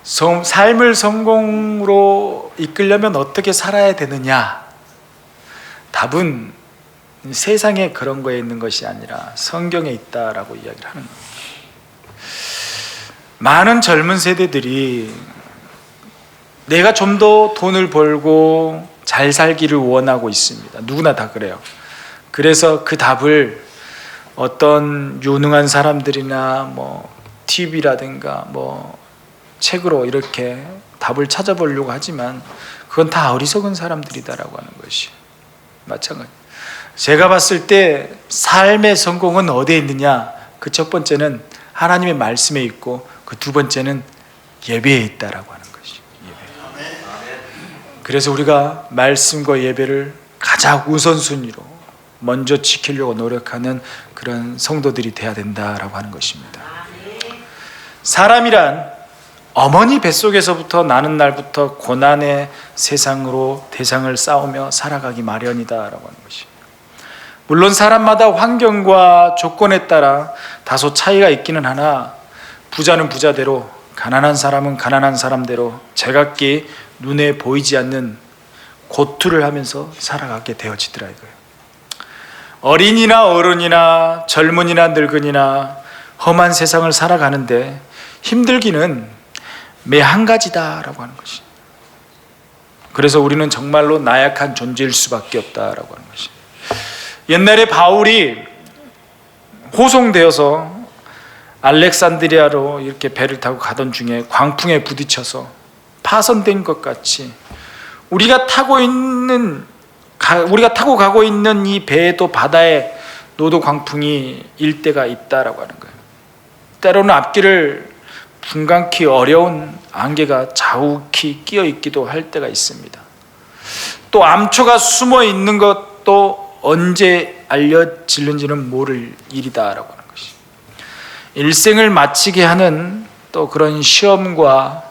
삶을 성공으로 이끌려면 어떻게 살아야 되느냐? 답은 세상에 그런 거에 있는 것이 아니라 성경에 있다라고 이야기를 하는 겁니다. 많은 젊은 세대들이 내가 좀 더 돈을 벌고 잘 살기를 원하고 있습니다. 누구나 다 그래요. 그래서 그 답을 어떤 유능한 사람들이나 TV라든가 책으로 이렇게 답을 찾아보려고 하지만 그건 다 어리석은 사람들이다라고 하는 것이 마찬가지. 제가 봤을 때 삶의 성공은 어디에 있느냐? 그 첫 번째는 하나님의 말씀에 있고 그 두 번째는 예배에 있다라고 하는 것이. 예배. 그래서 우리가 말씀과 예배를 가장 우선순위로 먼저 지키려고 노력하는 그런 성도들이 돼야 된다라고 하는 것입니다. 사람이란 어머니 뱃속에서부터 나는 날부터 고난의 세상으로 대상을 쌓으며 살아가기 마련이다라고 하는 것이. 물론 사람마다 환경과 조건에 따라 다소 차이가 있기는 하나 부자는 부자대로 가난한 사람은 가난한 사람대로 제각기 눈에 보이지 않는 고투를 하면서 살아가게 되어지더라 이거예요. 어린이나 어른이나 젊은이나 늙은이나 험한 세상을 살아가는데 힘들기는 매 한 가지다라고 하는 것이. 그래서 우리는 정말로 나약한 존재일 수밖에 없다라고 하는 것이. 옛날에 바울이 호송되어서 알렉산드리아로 이렇게 배를 타고 가던 중에 광풍에 부딪혀서 파손된 것 같이 우리가 타고 가고 있는 이 배에도 바다에 노도 광풍이 일 때가 있다라고 하는 거예요. 때로는 앞길을 분간키 어려운 안개가 자욱히 끼어 있기도 할 때가 있습니다. 또 암초가 숨어 있는 것도 언제 알려질는지는 모를 일이다라고 하는 것이. 일생을 마치게 하는 또 그런 시험과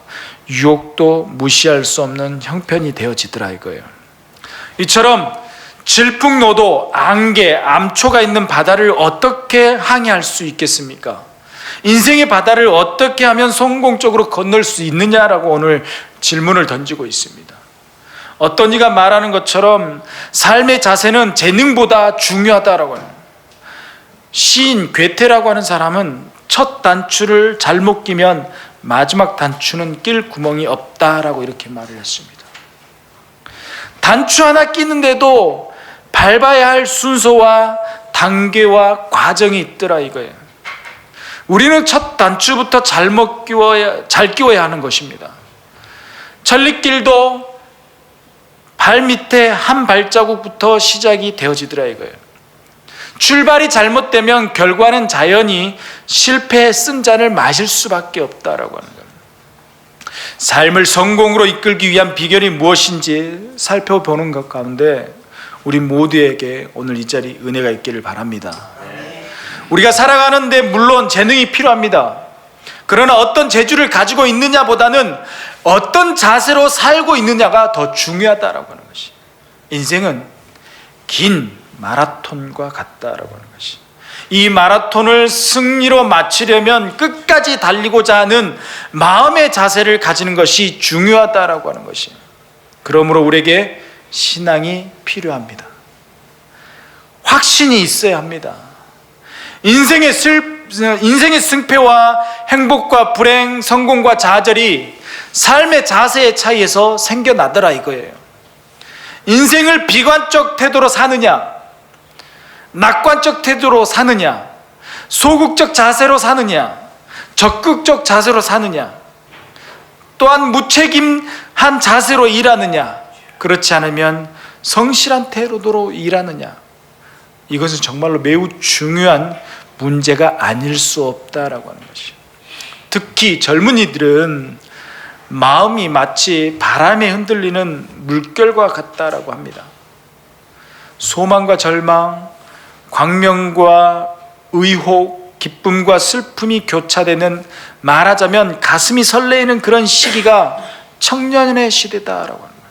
유혹도 무시할 수 없는 형편이 되어지더라 이거예요. 이처럼 질풍노도, 안개, 암초가 있는 바다를 어떻게 항해할 수 있겠습니까? 인생의 바다를 어떻게 하면 성공적으로 건널 수 있느냐라고 오늘 질문을 던지고 있습니다. 어떤 이가 말하는 것처럼 삶의 자세는 재능보다 중요하다라고 해요. 시인 괴테라고 하는 사람은 첫 단추를 잘못 끼면 마지막 단추는 낄 구멍이 없다라고 이렇게 말을 했습니다. 단추 하나 끼는데도 밟아야 할 순서와 단계와 과정이 있더라 이거예요. 우리는 첫 단추부터 잘 끼워야 하는 것입니다. 천리길도 발 밑에 한 발자국부터 시작이 되어지더라 이거예요. 출발이 잘못되면 결과는 자연히 실패의 쓴 잔을 마실 수밖에 없다라고 하는 겁니다. 삶을 성공으로 이끌기 위한 비결이 무엇인지 살펴보는 것 가운데 우리 모두에게 오늘 이 자리 은혜가 있기를 바랍니다. 우리가 살아가는데 물론 재능이 필요합니다. 그러나 어떤 재주를 가지고 있느냐보다는 어떤 자세로 살고 있느냐가 더 중요하다라고 하는 것이. 인생은 긴 마라톤과 같다라고 하는 것이. 이 마라톤을 승리로 마치려면 끝까지 달리고자 하는 마음의 자세를 가지는 것이 중요하다라고 하는 것이. 그러므로 우리에게 신앙이 필요합니다. 확신이 있어야 합니다. 인생의 승패와 행복과 불행, 성공과 좌절이 삶의 자세의 차이에서 생겨나더라 이거예요. 인생을 비관적 태도로 사느냐, 낙관적 태도로 사느냐, 소극적 자세로 사느냐, 적극적 자세로 사느냐, 또한 무책임한 자세로 일하느냐, 그렇지 않으면 성실한 태도로 일하느냐, 이것은 정말로 매우 중요한 문제가 아닐 수 없다라고 하는 것이. 특히 젊은이들은 마음이 마치 바람에 흔들리는 물결과 같다라고 합니다. 소망과 절망, 광명과 의혹, 기쁨과 슬픔이 교차되는, 말하자면 가슴이 설레이는 그런 시기가 청년의 시대다라고 합니다.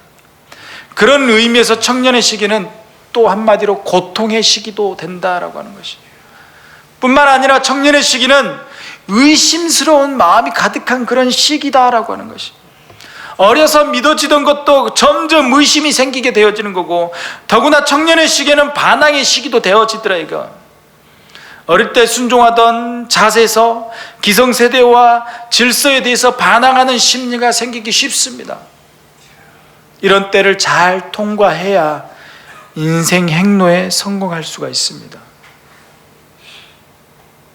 그런 의미에서 청년의 시기는 또 한마디로 고통의 시기도 된다라고 하는 것이. 뿐만 아니라 청년의 시기는 의심스러운 마음이 가득한 그런 시기다라고 하는 것이. 어려서 믿어지던 것도 점점 의심이 생기게 되어지는 거고, 더구나 청년의 시기에는 반항의 시기도 되어지더라 이거. 어릴 때 순종하던 자세에서 기성세대와 질서에 대해서 반항하는 심리가 생기기 쉽습니다. 이런 때를 잘 통과해야 인생 행로에 성공할 수가 있습니다.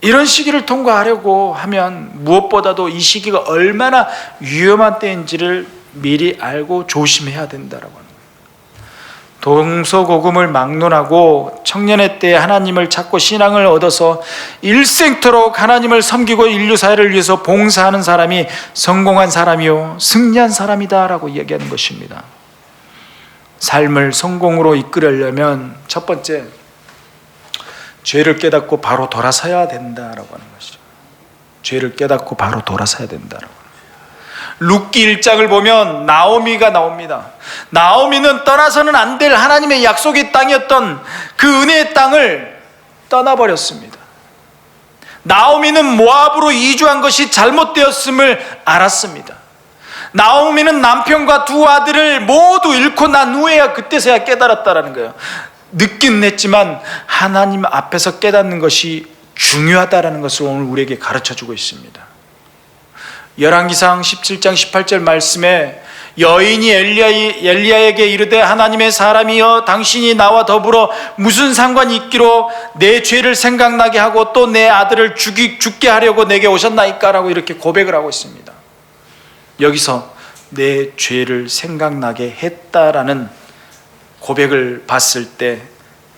이런 시기를 통과하려고 하면 무엇보다도 이 시기가 얼마나 위험한 때인지를 미리 알고 조심해야 된다라고 하는 거예요. 동서고금을 막론하고 청년의 때에 하나님을 찾고 신앙을 얻어서 일생토록 하나님을 섬기고 인류 사회를 위해서 봉사하는 사람이 성공한 사람이요 승리한 사람이다라고 이야기하는 것입니다. 삶을 성공으로 이끌려면 첫 번째, 죄를 깨닫고 바로 돌아서야 된다라고 하는 것이죠. 죄를 깨닫고 바로 돌아서야 된다라고. 룻기 1장을 보면 나오미가 나옵니다. 나오미는 떠나서는 안 될 하나님의 약속의 땅이었던 그 은혜의 땅을 떠나버렸습니다. 나오미는 모압으로 이주한 것이 잘못되었음을 알았습니다. 나오미는 남편과 두 아들을 모두 잃고 난 후에야 그때서야 깨달았다라는 거예요. 늦긴 했지만 하나님 앞에서 깨닫는 것이 중요하다라는 것을 오늘 우리에게 가르쳐주고 있습니다. 열왕기상 17장 18절 말씀에 여인이 엘리야에게 이르되 하나님의 사람이여 당신이 나와 더불어 무슨 상관이 있기로 내 죄를 생각나게 하고 또 내 아들을 죽게 하려고 내게 오셨나이까? 라고 이렇게 고백을 하고 있습니다. 여기서 내 죄를 생각나게 했다라는 고백을 봤을 때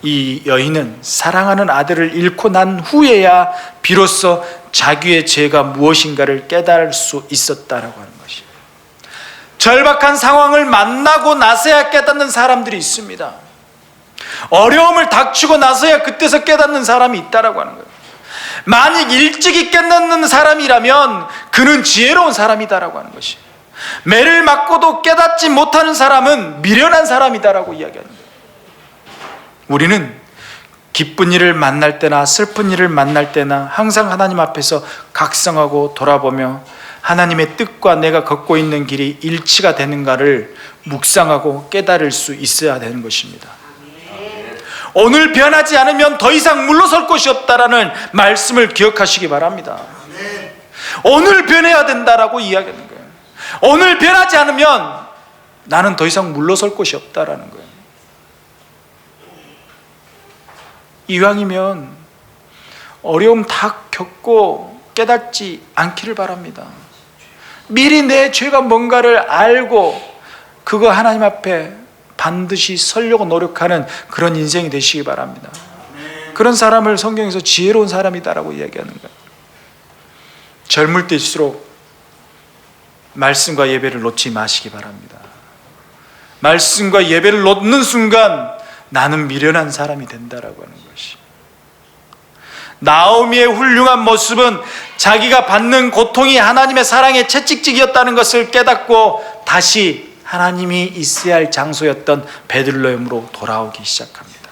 이 여인은 사랑하는 아들을 잃고 난 후에야 비로소 자기의 죄가 무엇인가를 깨달을 수 있었다라고 하는 것이에요. 절박한 상황을 만나고 나서야 깨닫는 사람들이 있습니다. 어려움을 닥치고 나서야 그때서 깨닫는 사람이 있다라고 하는 거예요. 만약 일찍이 깨닫는 사람이라면 그는 지혜로운 사람이다라고 하는 것이에요. 매를 맞고도 깨닫지 못하는 사람은 미련한 사람이다라고 이야기하는 거예요. 우리는 기쁜 일을 만날 때나 슬픈 일을 만날 때나 항상 하나님 앞에서 각성하고 돌아보며 하나님의 뜻과 내가 걷고 있는 길이 일치가 되는가를 묵상하고 깨달을 수 있어야 되는 것입니다. 오늘 변하지 않으면 더 이상 물러설 곳이 없다라는 말씀을 기억하시기 바랍니다. 오늘 변해야 된다라고 이야기하는 거예요. 오늘 변하지 않으면 나는 더 이상 물러설 곳이 없다라는 거예요. 이왕이면 어려움 다 겪고 깨닫지 않기를 바랍니다. 미리 내 죄가 뭔가를 알고 그거 하나님 앞에 반드시 서려고 노력하는 그런 인생이 되시기 바랍니다. 그런 사람을 성경에서 지혜로운 사람이다라고 이야기하는 거예요. 젊을 때일수록 말씀과 예배를 놓지 마시기 바랍니다. 말씀과 예배를 놓는 순간 나는 미련한 사람이 된다라고 하는 것이. 나오미의 훌륭한 모습은 자기가 받는 고통이 하나님의 사랑의 채찍질이었다는 것을 깨닫고 다시 하나님이 있어야 할 장소였던 베들레헴으로 돌아오기 시작합니다.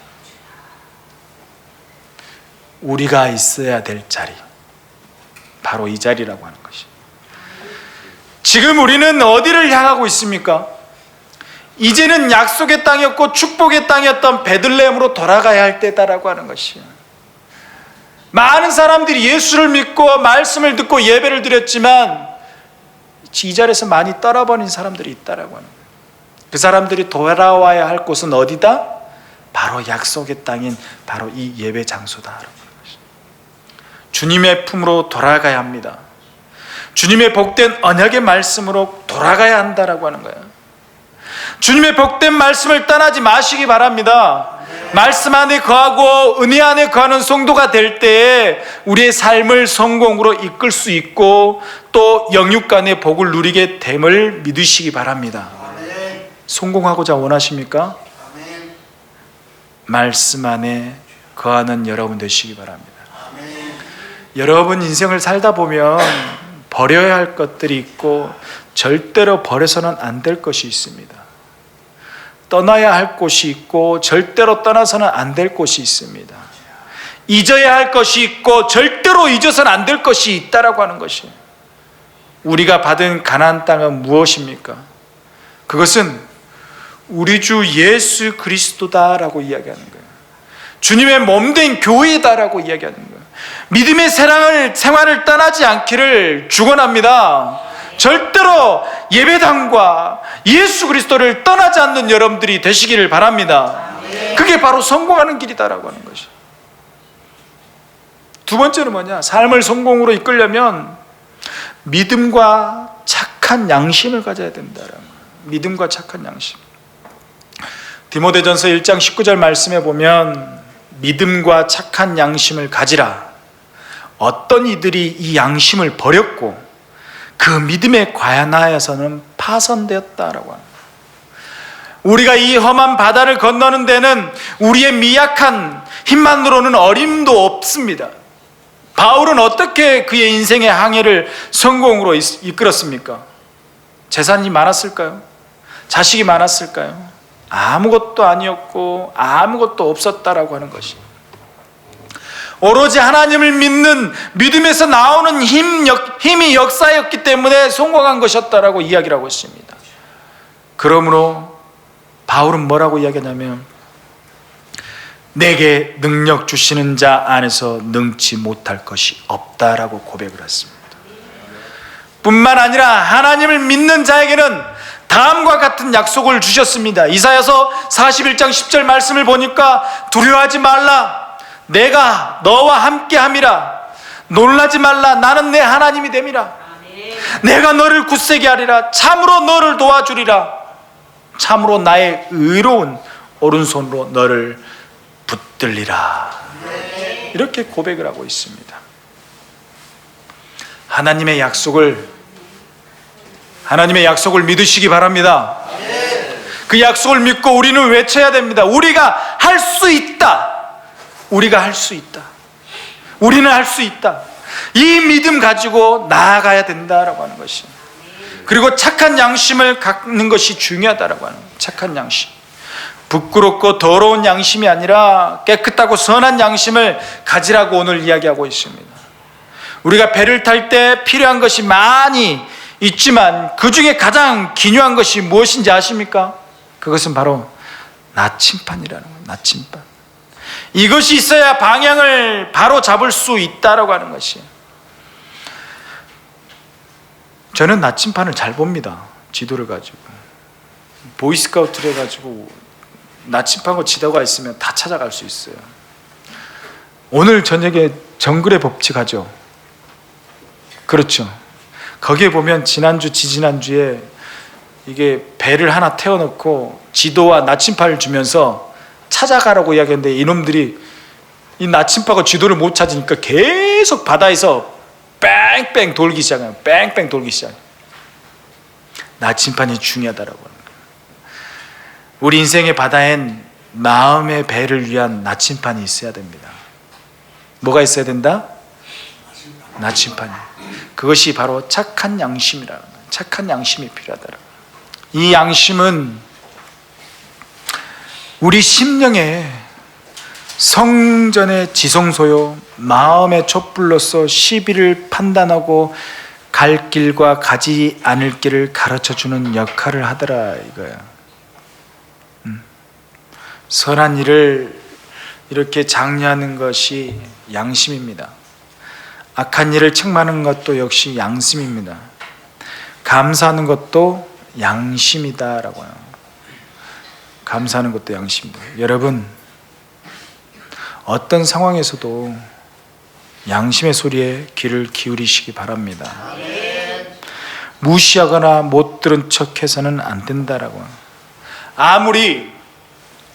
우리가 있어야 될 자리, 바로 이 자리라고 하는 것이. 지금 우리는 어디를 향하고 있습니까? 이제는 약속의 땅이었고 축복의 땅이었던 베들레헴으로 돌아가야 할 때다라고 하는 것이에요. 많은 사람들이 예수를 믿고 말씀을 듣고 예배를 드렸지만 이 자리에서 많이 떠나버린 사람들이 있다라고 하는 거예요. 그 사람들이 돌아와야 할 곳은 어디다? 바로 약속의 땅인 바로 이 예배 장소다라고 하는 것이에요. 주님의 품으로 돌아가야 합니다. 주님의 복된 언약의 말씀으로 돌아가야 한다라고 하는 거예요. 주님의 복된 말씀을 떠나지 마시기 바랍니다. 말씀 안에 거하고 은혜 안에 거하는 성도가 될 때에 우리의 삶을 성공으로 이끌 수 있고 또 영육간의 복을 누리게 됨을 믿으시기 바랍니다. 성공하고자 원하십니까? 말씀 안에 거하는 여러분 되시기 바랍니다. 여러분 인생을 살다 보면 버려야 할 것들이 있고 절대로 버려서는 안 될 것이 있습니다. 떠나야 할 곳이 있고 절대로 떠나서는 안 될 곳이 있습니다. 잊어야 할 것이 있고 절대로 잊어서는 안 될 것이 있다라고 하는 것이에요. 우리가 받은 가나안 땅은 무엇입니까? 그것은 우리 주 예수 그리스도다라고 이야기하는 거예요. 주님의 몸된 교회다라고 이야기하는 거예요. 믿음의 생활을 떠나지 않기를 축원합니다. 절대로 예배당과 예수 그리스도를 떠나지 않는 여러분들이 되시기를 바랍니다. 그게 바로 성공하는 길이다라고 하는 것이. 두 번째는 뭐냐? 삶을 성공으로 이끌려면 믿음과 착한 양심을 가져야 된다라는 거예요. 믿음과 착한 양심. 디모데전서 1장 19절 말씀에 보면 믿음과 착한 양심을 가지라. 어떤 이들이 이 양심을 버렸고 그 믿음에 과연하여서는 파손되었다라고 합니다. 우리가 이 험한 바다를 건너는 데는 우리의 미약한 힘만으로는 어림도 없습니다. 바울은 어떻게 그의 인생의 항해를 성공으로 이끌었습니까? 재산이 많았을까요? 자식이 많았을까요? 아무것도 아니었고 아무것도 없었다라고 하는 것이, 오로지 하나님을 믿는 믿음에서 나오는 힘이 역사였기 때문에 성공한 것이었다라고 이야기를 하고 있습니다. 그러므로 바울은 뭐라고 이야기하냐면 내게 능력 주시는 자 안에서 능치 못할 것이 없다라고 고백을 했습니다. 뿐만 아니라 하나님을 믿는 자에게는 다음과 같은 약속을 주셨습니다. 이사야서 41장 10절 말씀을 보니까 두려워하지 말라, 내가 너와 함께함이라, 놀라지 말라, 나는 내 하나님이 됨이라. 내가 너를 굳세게 하리라, 참으로 너를 도와주리라, 참으로 나의 의로운 오른손으로 너를 붙들리라. 이렇게 고백을 하고 있습니다. 하나님의 약속을 믿으시기 바랍니다. 그 약속을 믿고 우리는 외쳐야 됩니다. 우리가 할 수 있다. 우리가 할 수 있다. 우리는 할 수 있다. 이 믿음 가지고 나아가야 된다라고 하는 것이. 그리고 착한 양심을 갖는 것이 중요하다라고 하는 거예요. 착한 양심. 부끄럽고 더러운 양심이 아니라 깨끗하고 선한 양심을 가지라고 오늘 이야기하고 있습니다. 우리가 배를 탈 때 필요한 것이 많이 있지만 그 중에 가장 기묘한 것이 무엇인지 아십니까? 그것은 바로 나침판이라는 거예요. 나침판. 이것이 있어야 방향을 바로 잡을 수 있다라고 하는 것이에요. 저는 나침판을 잘 봅니다. 지도를 가지고. 보이스카우트를 해가지고 나침판과 지도가 있으면 다 찾아갈 수 있어요. 오늘 저녁에 정글의 법칙 하죠. 그렇죠. 거기에 보면 지난주, 지지난주에 이게 배를 하나 태워놓고 지도와 나침판을 주면서 찾아가라고 이야기했는데 이놈들이 이 나침판과 지도를 못 찾으니까 계속 바다에서 뺑뺑 돌기 시작해요. 뺑뺑 돌기 시작해요. 나침판이 중요하다라고 하는 거예요. 우리 인생의 바다엔 마음의 배를 위한 나침판이 있어야 됩니다. 뭐가 있어야 된다? 나침판이. 그것이 바로 착한 양심이라는 거예요. 착한 양심이 필요하다라고. 이 양심은 우리 심령에 성전의 지성소요, 마음의 촛불로서 시비를 판단하고 갈 길과 가지 않을 길을 가르쳐주는 역할을 하더라 이거야. 선한 일을 이렇게 장려하는 것이 양심입니다. 악한 일을 책망하는 것도 역시 양심입니다. 감사하는 것도 양심이다라고 해요. 감사하는 것도 양심입니다. 여러분, 어떤 상황에서도 양심의 소리에 귀를 기울이시기 바랍니다. 무시하거나 못 들은 척해서는 안 된다라고. 아무리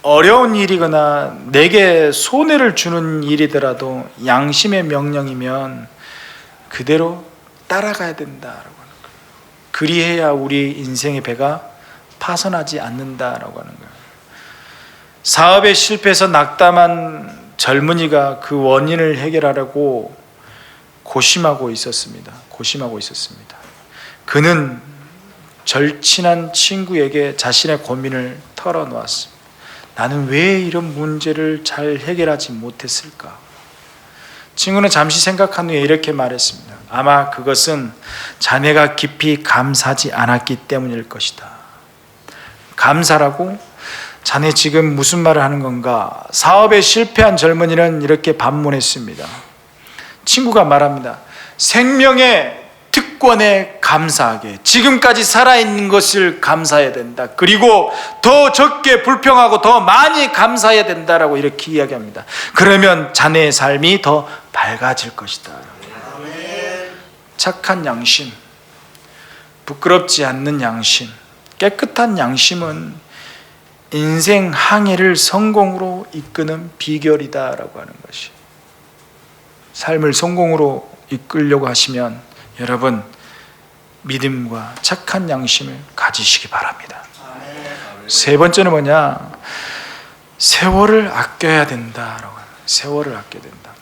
어려운 일이거나 내게 손해를 주는 일이더라도 양심의 명령이면 그대로 따라가야 된다라고 하는 거예요. 그리해야 우리 인생의 배가 파손하지 않는다라고 하는 거예요. 사업에 실패해서 낙담한 젊은이가 그 원인을 해결하려고 고심하고 있었습니다. 그는 절친한 친구에게 자신의 고민을 털어놓았습니다. 나는 왜 이런 문제를 잘 해결하지 못했을까? 친구는 잠시 생각한 후에 이렇게 말했습니다. 아마 그것은 자네가 깊이 감사하지 않았기 때문일 것이다. 감사라고? 자네 지금 무슨 말을 하는 건가? 사업에 실패한 젊은이는 이렇게 반문했습니다. 친구가 말합니다. 생명의 특권에 감사하게, 지금까지 살아있는 것을 감사해야 된다. 그리고 더 적게 불평하고 더 많이 감사해야 된다라고 이렇게 이야기합니다. 그러면 자네의 삶이 더 밝아질 것이다. 착한 양심, 부끄럽지 않는 양심, 깨끗한 양심은 인생 항해를 성공으로 이끄는 비결이다라고 하는 것이, 삶을 성공으로 이끌려고 하시면 여러분 믿음과 착한 양심을 가지시기 바랍니다. 세 번째는 뭐냐? 세월을 아껴야 된다라고 하는, 세월을 아껴야 된다.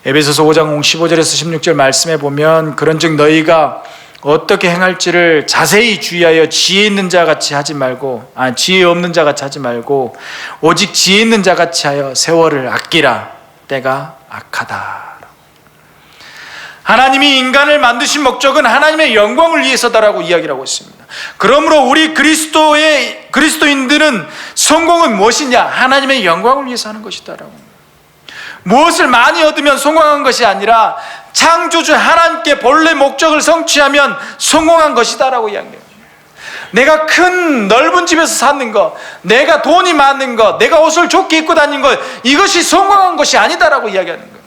에베소서 5장 15절에서 16절 말씀에 보면 그런즉 너희가 어떻게 행할지를 자세히 주의하여 지혜 있는 자 같이 하지 말고, 지혜 없는 자 같이 하지 말고 오직 지혜 있는 자 같이 하여 세월을 아끼라. 때가 악하다. 하나님이 인간을 만드신 목적은 하나님의 영광을 위해서다라고 이야기를 하고 있습니다. 그러므로 우리 그리스도인들은 성공은 무엇이냐? 하나님의 영광을 위해서 하는 것이다라고. 무엇을 많이 얻으면 성공한 것이 아니라 창조주 하나님께 본래 목적을 성취하면 성공한 것이다라고 이야기해요. 내가 큰 넓은 집에서 사는 것, 내가 돈이 많은 것, 내가 옷을 좋게 입고 다니는 것, 이것이 성공한 것이 아니다라고 이야기하는 거예요.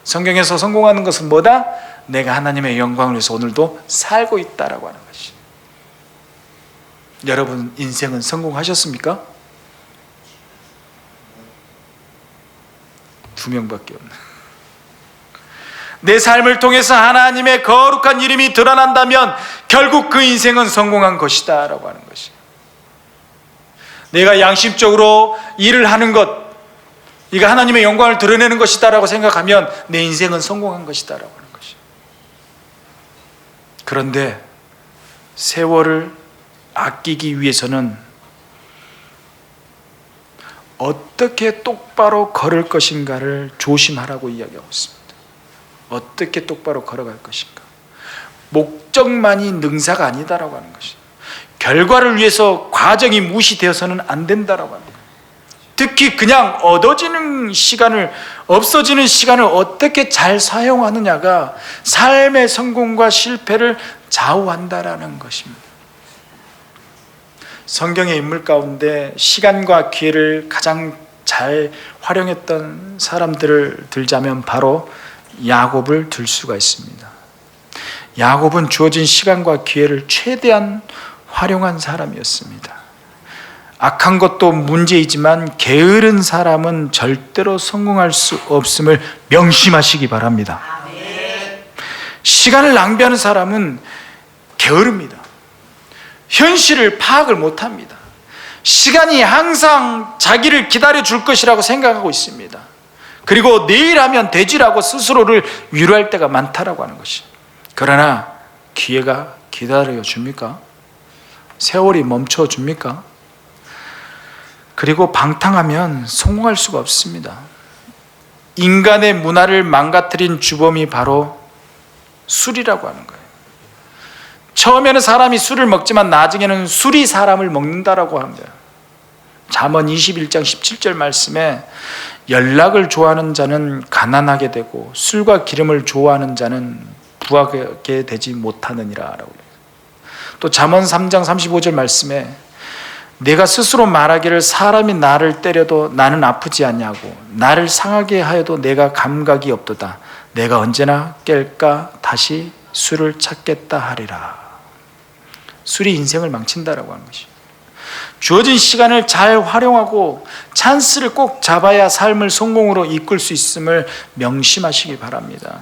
성경에서 성공하는 것은 뭐다? 내가 하나님의 영광을 위해서 오늘도 살고 있다라고 하는 것이. 여러분 인생은 성공하셨습니까? 2명밖에 없네. 내 삶을 통해서 하나님의 거룩한 이름이 드러난다면 결국 그 인생은 성공한 것이다 라고 하는 것이. 내가 양심적으로 일을 하는 것, 이거 하나님의 영광을 드러내는 것이다 라고 생각하면 내 인생은 성공한 것이다 라고 하는 것이. 그런데 세월을 아끼기 위해서는 어떻게 똑바로 걸을 것인가를 조심하라고 이야기하고 있습니다. 어떻게 똑바로 걸어갈 것인가. 목적만이 능사가 아니다라고 하는 것이. 결과를 위해서 과정이 무시되어서는 안 된다라고 하는 거예요. 특히 그냥 얻어지는 시간을, 없어지는 시간을 어떻게 잘 사용하느냐가 삶의 성공과 실패를 좌우한다라는 것입니다. 성경의 인물 가운데 시간과 기회를 가장 잘 활용했던 사람들을 들자면 바로 야곱을 들 수가 있습니다. 야곱은 주어진 시간과 기회를 최대한 활용한 사람이었습니다. 악한 것도 문제이지만 게으른 사람은 절대로 성공할 수 없음을 명심하시기 바랍니다. 시간을 낭비하는 사람은 게으릅니다. 현실을 파악을 못합니다. 시간이 항상 자기를 기다려줄 것이라고 생각하고 있습니다. 그리고 내일 하면 되지라고 스스로를 위로할 때가 많다라고 하는 것이. 그러나 기회가 기다려줍니까? 세월이 멈춰줍니까? 그리고 방탕하면 성공할 수가 없습니다. 인간의 문화를 망가뜨린 주범이 바로 술이라고 하는 거예요. 처음에는 사람이 술을 먹지만 나중에는 술이 사람을 먹는다라고 합니다. 잠언 21장 17절 말씀에 연락을 좋아하는 자는 가난하게 되고 술과 기름을 좋아하는 자는 부하게 되지 못하느니라 라고 해요. 또 잠언 3장 35절 말씀에 내가 스스로 말하기를 사람이 나를 때려도 나는 아프지 않냐고 나를 상하게 하여도 내가 감각이 없도다. 내가 언제나 깰까 다시 술을 찾겠다 하리라. 술이 인생을 망친다라고 하는 것이. 주어진 시간을 잘 활용하고 찬스를 꼭 잡아야 삶을 성공으로 이끌 수 있음을 명심하시기 바랍니다.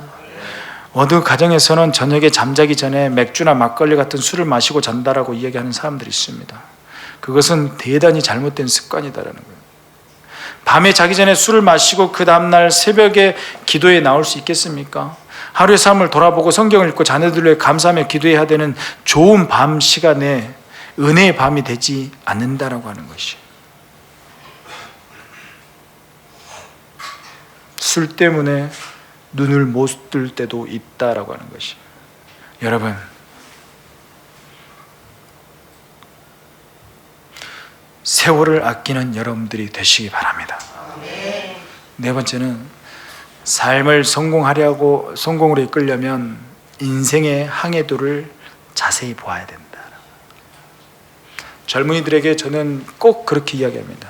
어느 가정에서는 저녁에 잠자기 전에 맥주나 막걸리 같은 술을 마시고 잔다라고 이야기하는 사람들이 있습니다. 그것은 대단히 잘못된 습관이다라는 거예요. 밤에 자기 전에 술을 마시고 그 다음날 새벽에 기도에 나올 수 있겠습니까? 하루의 삶을 돌아보고 성경을 읽고 자녀들을 위해 감사하며 기도해야 되는 좋은 밤 시간에 은혜의 밤이 되지 않는다라고 하는 것이. 술 때문에 눈을 못 뜰 때도 있다라고 하는 것이. 여러분, 세월을 아끼는 여러분들이 되시기 바랍니다. 네 번째는 삶을 성공으로 이끌려면 인생의 항해도를 자세히 보아야 된다. 젊은이들에게 저는 꼭 그렇게 이야기합니다.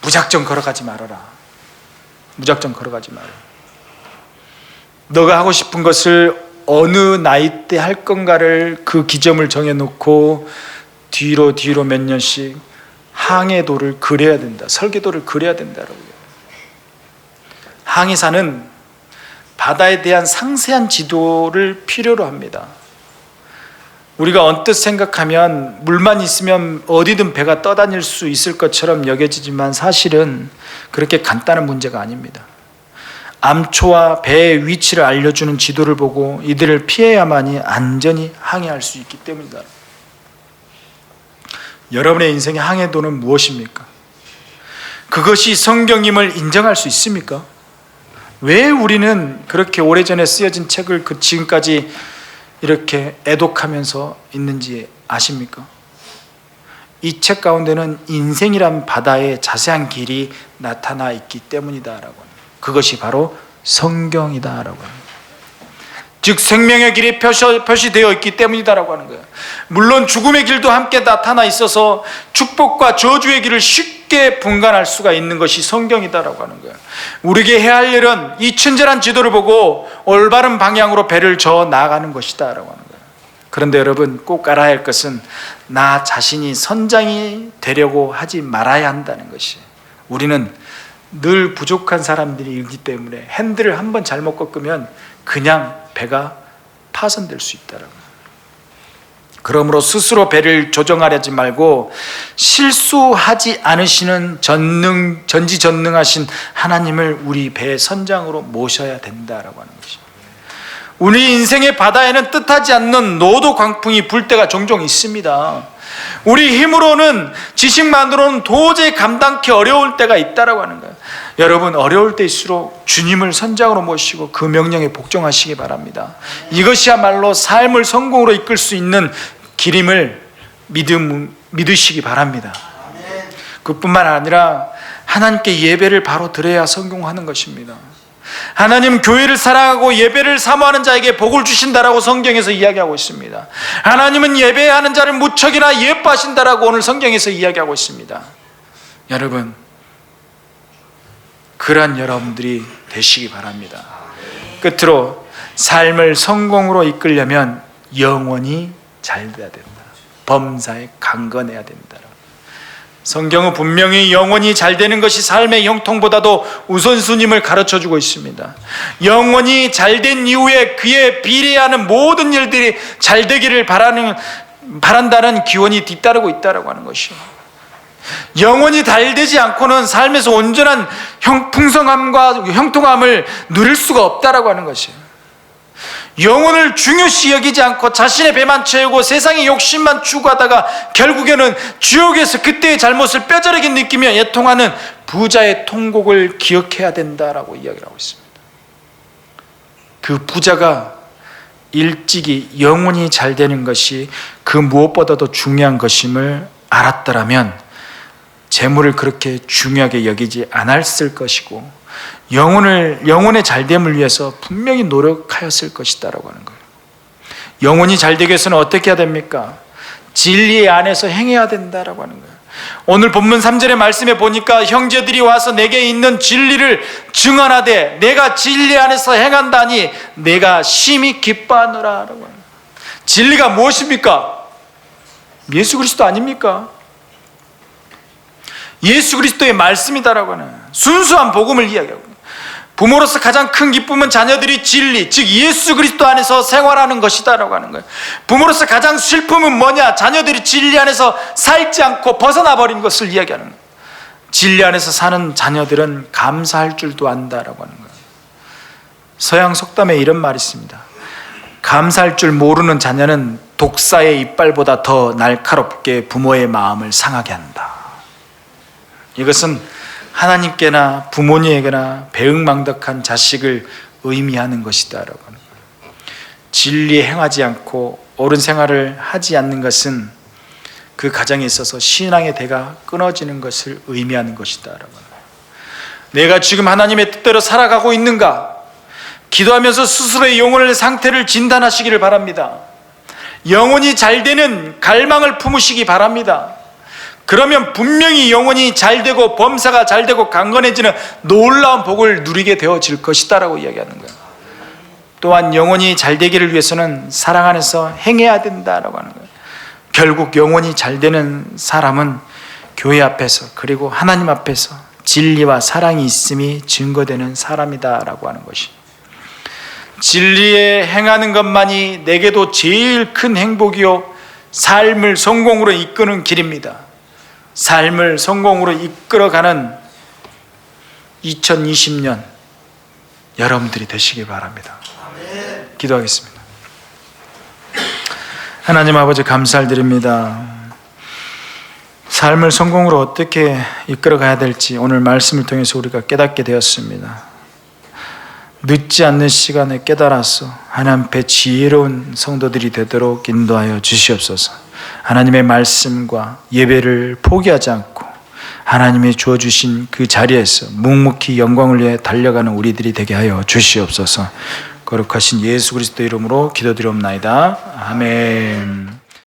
무작정 걸어가지 말아라. 무작정 걸어가지 마라. 너가 하고 싶은 것을 어느 나이 때 할 건가를 그 기점을 정해놓고 뒤로 몇 년씩 항해도를 그려야 된다. 설계도를 그려야 된다라고. 항해사는 바다에 대한 상세한 지도를 필요로 합니다. 우리가 언뜻 생각하면 물만 있으면 어디든 배가 떠다닐 수 있을 것처럼 여겨지지만 사실은 그렇게 간단한 문제가 아닙니다. 암초와 배의 위치를 알려주는 지도를 보고 이들을 피해야만이 안전히 항해할 수 있기 때문이다. 여러분의 인생의 항해도는 무엇입니까? 그것이 성경임을 인정할 수 있습니까? 왜 우리는 그렇게 오래전에 쓰여진 책을 지금까지 이렇게 애독하면서 있는지 아십니까? 이 책 가운데는 인생이란 바다의 자세한 길이 나타나 있기 때문이다라고 합니다. 그것이 바로 성경이다라고 합니다. 즉 생명의 길이 표시되어 있기 때문이다라고 하는 거예요. 물론 죽음의 길도 함께 나타나 있어서 축복과 저주의 길을 쉽게 분간할 수가 있는 것이 성경이다라고 하는 거예요. 우리에게 해야 할 일은 이 친절한 지도를 보고 올바른 방향으로 배를 저어 나아가는 것이다라고 하는 거예요. 그런데 여러분 꼭 알아야 할 것은 나 자신이 선장이 되려고 하지 말아야 한다는 것이. 우리는 늘 부족한 사람들이기 때문에 핸들을 한번 잘못 꺾으면 그냥 배가 파손될 수 있다라고. 그러므로 스스로 배를 조정하려지 말고 실수하지 않으시는 전지전능하신 하나님을 우리 배의 선장으로 모셔야 된다라고 하는 것입니다. 우리 인생의 바다에는 뜻하지 않는 노도 광풍이 불 때가 종종 있습니다. 우리 힘으로는 지식만으로는 도저히 감당하기 어려울 때가 있다라고 하는 거예요. 여러분 어려울 때일수록 주님을 선장으로 모시고 그 명령에 복종하시기 바랍니다. 이것이야말로 삶을 성공으로 이끌 수 있는 길임을 믿으시기 바랍니다. 그뿐만 아니라 하나님께 예배를 바로 드려야 성공하는 것입니다. 하나님 교회를 사랑하고 예배를 사모하는 자에게 복을 주신다라고 성경에서 이야기하고 있습니다. 하나님은 예배하는 자를 무척이나 예뻐하신다라고 오늘 성경에서 이야기하고 있습니다. 여러분 그러한 여러분들이 되시기 바랍니다. 끝으로 삶을 성공으로 이끌려면 영혼이 잘 돼야 된다. 범사에 강건해야 된다. 성경은 분명히 영혼이 잘 되는 것이 삶의 형통보다도 우선순위를 가르쳐주고 있습니다. 영혼이 잘 된 이후에 그에 비례하는 모든 일들이 잘 되기를 바란다는 기원이 뒤따르고 있다고 하는 것이요. 영혼이 잘 되지 않고는 삶에서 온전한 풍성함과 형통함을 누릴 수가 없다고 하는 것이에요. 영혼을 중요시 여기지 않고 자신의 배만 채우고 세상의 욕심만 추구하다가 결국에는 지옥에서 그때의 잘못을 뼈저리게 느끼며 애통하는 부자의 통곡을 기억해야 된다라고 이야기를 하고 있습니다. 그 부자가 일찍이 영혼이 잘 되는 것이 그 무엇보다도 중요한 것임을 알았더라면 재물을 그렇게 중요하게 여기지 않았을 것이고 영혼의 잘됨을 위해서 분명히 노력하였을 것이다라고 하는 거예요. 영혼이 잘되기 위해서는 어떻게 해야 됩니까? 진리 안에서 행해야 된다라고 하는 거예요. 오늘 본문 3절의 말씀에 보니까 형제들이 와서 내게 있는 진리를 증언하되 내가 진리 안에서 행한다니 내가 심히 기뻐하노라라고 하는 거예요. 진리가 무엇입니까? 예수 그리스도 아닙니까? 예수 그리스도의 말씀이다라고 하는 순수한 복음을 이야기하고, 부모로서 가장 큰 기쁨은 자녀들이 진리, 즉 예수 그리스도 안에서 생활하는 것이다라고 하는 거예요. 부모로서 가장 슬픔은 뭐냐? 자녀들이 진리 안에서 살지 않고 벗어나 버린 것을 이야기하는 거예요. 진리 안에서 사는 자녀들은 감사할 줄도 안다라고 하는 거예요. 서양 속담에 이런 말이 있습니다. 감사할 줄 모르는 자녀는 독사의 이빨보다 더 날카롭게 부모의 마음을 상하게 한다. 이것은 하나님께나 부모님에게나 배은망덕한 자식을 의미하는 것이다라고 하는 거예요. 진리에 행하지 않고 옳은 생활을 하지 않는 것은 그 가정에 있어서 신앙의 대가 끊어지는 것을 의미하는 것이다라고 하는 거예요. 내가 지금 하나님의 뜻대로 살아가고 있는가? 기도하면서 스스로의 영혼의 상태를 진단하시기를 바랍니다. 영혼이 잘 되는 갈망을 품으시기 바랍니다. 그러면 분명히 영혼이 잘 되고 범사가 잘 되고 강건해지는 놀라운 복을 누리게 되어질 것이다라고 이야기하는 거예요. 또한 영혼이 잘 되기를 위해서는 사랑 안에서 행해야 된다라고 하는 거예요. 결국 영혼이 잘 되는 사람은 교회 앞에서 그리고 하나님 앞에서 진리와 사랑이 있음이 증거되는 사람이다라고 하는 것이, 진리에 행하는 것만이 내게도 제일 큰 행복이요 삶을 성공으로 이끄는 길입니다. 삶을 성공으로 이끌어가는 2020년 여러분들이 되시길 바랍니다. 기도하겠습니다. 하나님 아버지, 감사를 드립니다. 삶을 성공으로 어떻게 이끌어가야 될지 오늘 말씀을 통해서 우리가 깨닫게 되었습니다. 늦지 않는 시간에 깨달아서 하나님 앞에 지혜로운 성도들이 되도록 인도하여 주시옵소서. 하나님의 말씀과 예배를 포기하지 않고 하나님이 주어주신 그 자리에서 묵묵히 영광을 위해 달려가는 우리들이 되게 하여 주시옵소서. 거룩하신 예수 그리스도 이름으로 기도드리옵나이다. 아멘.